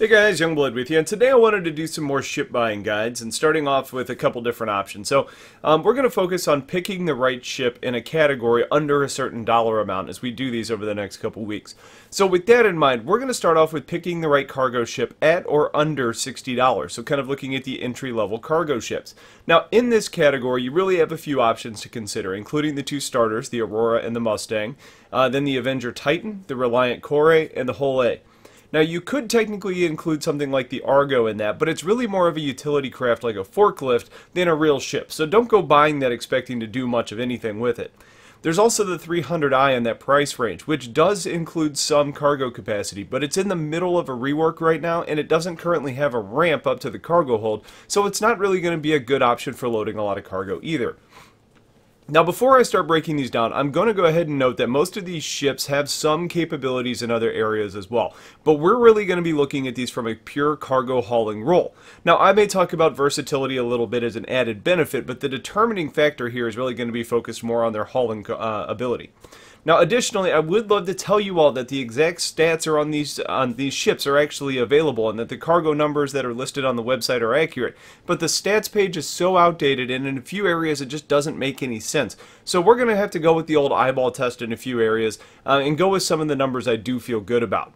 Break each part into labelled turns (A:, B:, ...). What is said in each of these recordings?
A: Hey guys, Youngblood with you, and today I wanted to do some more ship buying guides, and starting off with a couple different options. So we're going to focus on picking the right ship in a category under a certain dollar amount as we do these over the next couple weeks. So with that in mind, we're going to start off with picking the right cargo ship at or under $60, so kind of looking at the entry-level cargo ships. Now in this category, you really have a few options to consider, including the two starters, the Aurora and the Mustang, then the Avenger Titan, the Reliant Core, and the Hull A. Now you could technically include something like the Argo in that, but it's really more of a utility craft like a forklift than a real ship, so don't go buying that expecting to do much of anything with it. There's also the 300i in that price range, which does include some cargo capacity, but it's in the middle of a rework right now, and it doesn't currently have a ramp up to the cargo hold, so it's not really going to be a good option for loading a lot of cargo either. Now before I start breaking these down, I'm going to go ahead and note that most of these ships have some capabilities in other areas as well, but we're really going to be looking at these from a pure cargo hauling role. Now I may talk about versatility a little bit as an added benefit, but the determining factor here is really going to be focused more on their hauling ability. Now additionally, I would love to tell you all that the exact stats are on these ships are actually available and that the cargo numbers that are listed on the website are accurate, but the stats page is so outdated and in a few areas it just doesn't make any sense. So we're going to have to go with the old eyeball test in a few areas and go with some of the numbers I do feel good about.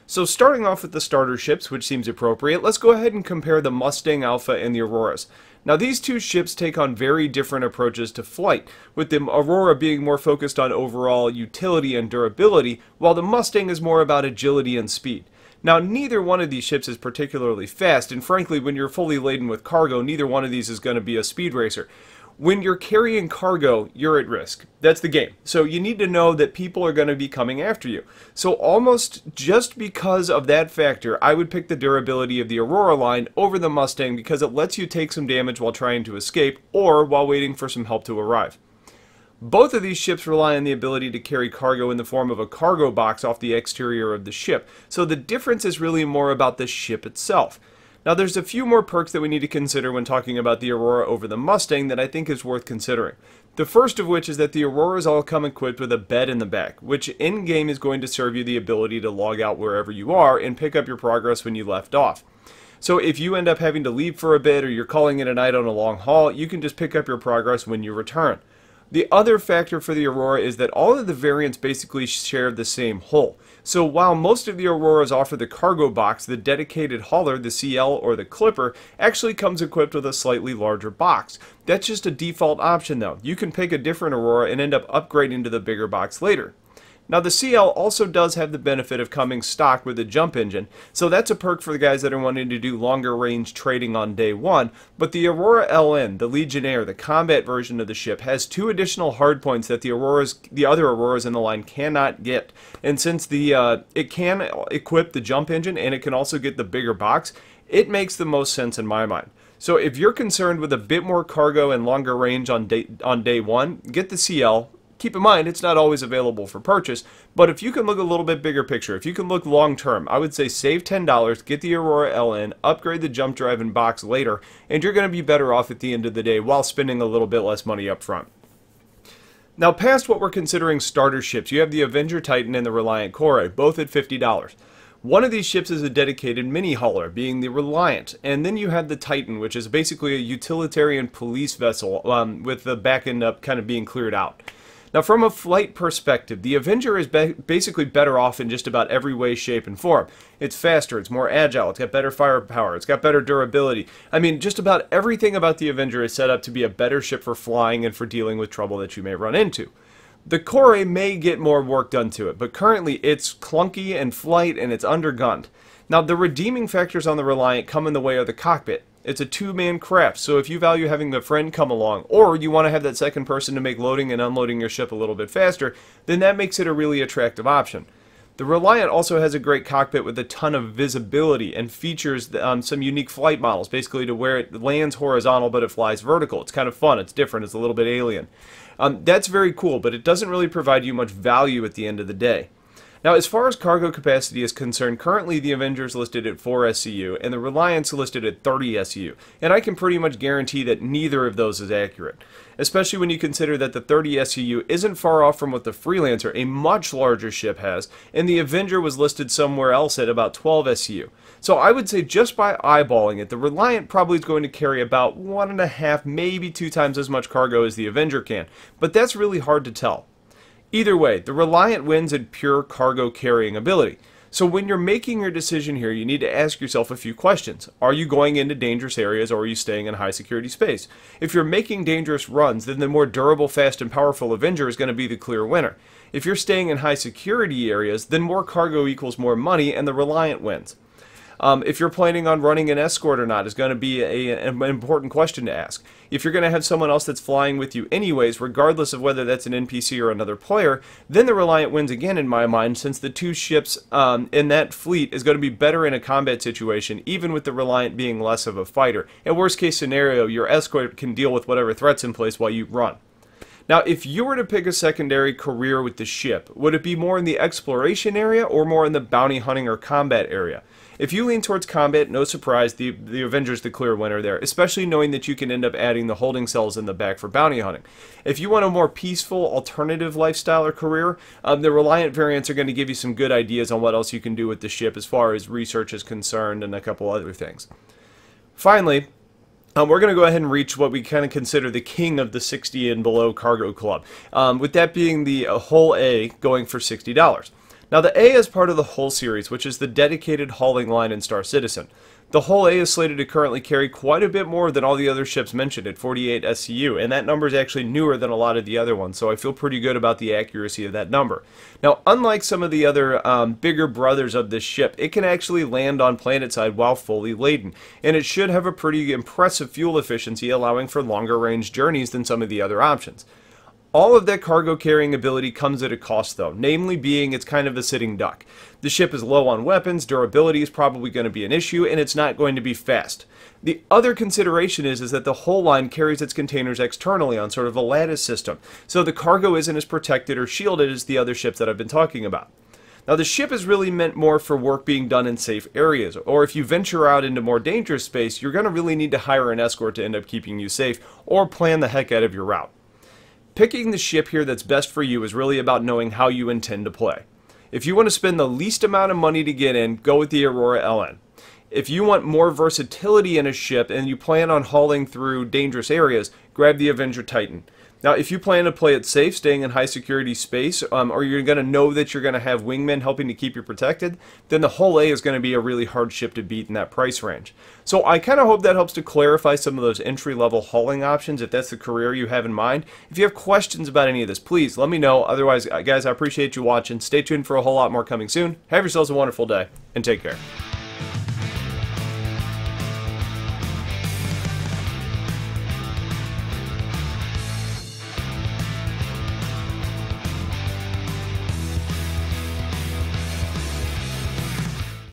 A: So starting off with the starter ships, which seems appropriate, let's go ahead and compare the Mustang Alpha and the Auroras. Now these two ships take on very different approaches to flight, with the Aurora being more focused on overall utility and durability, while the Mustang is more about agility and speed. Now neither one of these ships is particularly fast, and frankly when you're fully laden with cargo, neither one of these is going to be a speed racer. When you're carrying cargo, you're at risk. That's the game. So you need to know that people are going to be coming after you. So almost just because of that factor, I would pick the durability of the Aurora line over the Mustang because it lets you take some damage while trying to escape or while waiting for some help to arrive. Both of these ships rely on the ability to carry cargo in the form of a cargo box off the exterior of the ship. So the difference is really more about the ship itself. Now there's a few more perks that we need to consider when talking about the Aurora over the Mustang that I think is worth considering. The first of which is that the Auroras all come equipped with a bed in the back, which in-game is going to serve you the ability to log out wherever you are and pick up your progress when you left off. So if you end up having to leave for a bit or you're calling it a night on a long haul, you can just pick up your progress when you return. The other factor for the Aurora is that all of the variants basically share the same hull. So while most of the Auroras offer the cargo box, the dedicated hauler, the CL or the Clipper, actually comes equipped with a slightly larger box. That's just a default option though. You can pick a different Aurora and end up upgrading to the bigger box later. Now the CL also does have the benefit of coming stock with a jump engine, so that's a perk for the guys that are wanting to do longer range trading on day one, but the Aurora LN, the Legionnaire, the combat version of the ship, has two additional hardpoints that the other Auroras in the line cannot get. And since it can equip the jump engine and it can also get the bigger box, it makes the most sense in my mind. So if you're concerned with a bit more cargo and longer range on day one, get the CL. Keep in mind, it's not always available for purchase, but if you can look a little bit bigger picture, if you can look long term, I would say save $10, get the Aurora LN, upgrade the jump drive and box later, and you're going to be better off at the end of the day while spending a little bit less money up front. Now past what we're considering starter ships, you have the Avenger Titan and the Reliant Core, both at $50. One of these ships is a dedicated mini hauler, being the Reliant, and then you have the Titan, which is basically a utilitarian police vessel with the back end up kind of being cleared out. Now from a flight perspective, the Avenger is basically better off in just about every way, shape, and form. It's faster, it's more agile, it's got better firepower, it's got better durability. I mean, just about everything about the Avenger is set up to be a better ship for flying and for dealing with trouble that you may run into. The Core may get more work done to it, but currently it's clunky in flight and it's undergunned. Now the redeeming factors on the Reliant come in the way of the cockpit. It's a two-man craft, so if you value having a friend come along, or you want to have that second person to make loading and unloading your ship a little bit faster, then that makes it a really attractive option. The Reliant also has a great cockpit with a ton of visibility and features some unique flight models, basically to where it lands horizontal but it flies vertical. It's kind of fun, it's different, it's a little bit alien. That's very cool, but it doesn't really provide you much value at the end of the day. Now, as far as cargo capacity is concerned, currently the Avenger is listed at 4 SCU, and the Reliant's listed at 30 SCU, and I can pretty much guarantee that neither of those is accurate, especially when you consider that the 30 SCU isn't far off from what the Freelancer, a much larger ship, has, and the Avenger was listed somewhere else at about 12 SCU. So I would say just by eyeballing it, the Reliant probably is going to carry about 1.5, maybe 2 times as much cargo as the Avenger can, but that's really hard to tell. Either way, the Reliant wins in pure cargo carrying ability. So when you're making your decision here, you need to ask yourself a few questions. Are you going into dangerous areas, or are you staying in high security space? If you're making dangerous runs, then the more durable, fast, and powerful Avenger is going to be the clear winner. If you're staying in high security areas, then more cargo equals more money, and the Reliant wins. If you're planning on running an escort or not is going to be an important question to ask. If you're going to have someone else that's flying with you anyways, regardless of whether that's an NPC or another player, then the Reliant wins again in my mind, since the 2 ships in that fleet is going to be better in a combat situation, even with the Reliant being less of a fighter. In worst case scenario, your escort can deal with whatever threat's in place while you run. Now, if you were to pick a secondary career with the ship, would it be more in the exploration area or more in the bounty hunting or combat area? If you lean towards combat, no surprise, the Avenger's the clear winner there, especially knowing that you can end up adding the holding cells in the back for bounty hunting. If you want a more peaceful, alternative lifestyle or career, the Reliant variants are going to give you some good ideas on what else you can do with the ship as far as research is concerned and a couple other things. Finally, we're going to go ahead and reach what we kind of consider the king of the 60 and below cargo club, with that being the Hull A going for $60. Now, the A is part of the Hull series, which is the dedicated hauling line in Star Citizen. The Hull A is slated to currently carry quite a bit more than all the other ships mentioned at 48 SCU, and that number is actually newer than a lot of the other ones, so I feel pretty good about the accuracy of that number. Now, unlike some of the other bigger brothers of this ship, it can actually land on planetside while fully laden, and it should have a pretty impressive fuel efficiency, allowing for longer range journeys than some of the other options. All of that cargo carrying ability comes at a cost though, namely being it's kind of a sitting duck. The ship is low on weapons, durability is probably going to be an issue, and it's not going to be fast. The other consideration is that the Hull line carries its containers externally on sort of a lattice system, so the cargo isn't as protected or shielded as the other ships that I've been talking about. Now, the ship is really meant more for work being done in safe areas, or if you venture out into more dangerous space, you're going to really need to hire an escort to end up keeping you safe, or plan the heck out of your route. Picking the ship here that's best for you is really about knowing how you intend to play. If you want to spend the least amount of money to get in, go with the Aurora LN. If you want more versatility in a ship and you plan on hauling through dangerous areas, grab the Avenger Titan. Now, if you plan to play it safe, staying in high security space, or you're going to know that you're going to have wingmen helping to keep you protected, then the Hull A is going to be a really hard ship to beat in that price range. So I kind of hope that helps to clarify some of those entry-level hauling options if that's the career you have in mind. If you have questions about any of this, please let me know. Otherwise, guys, I appreciate you watching. Stay tuned for a whole lot more coming soon. Have yourselves a wonderful day, and take care.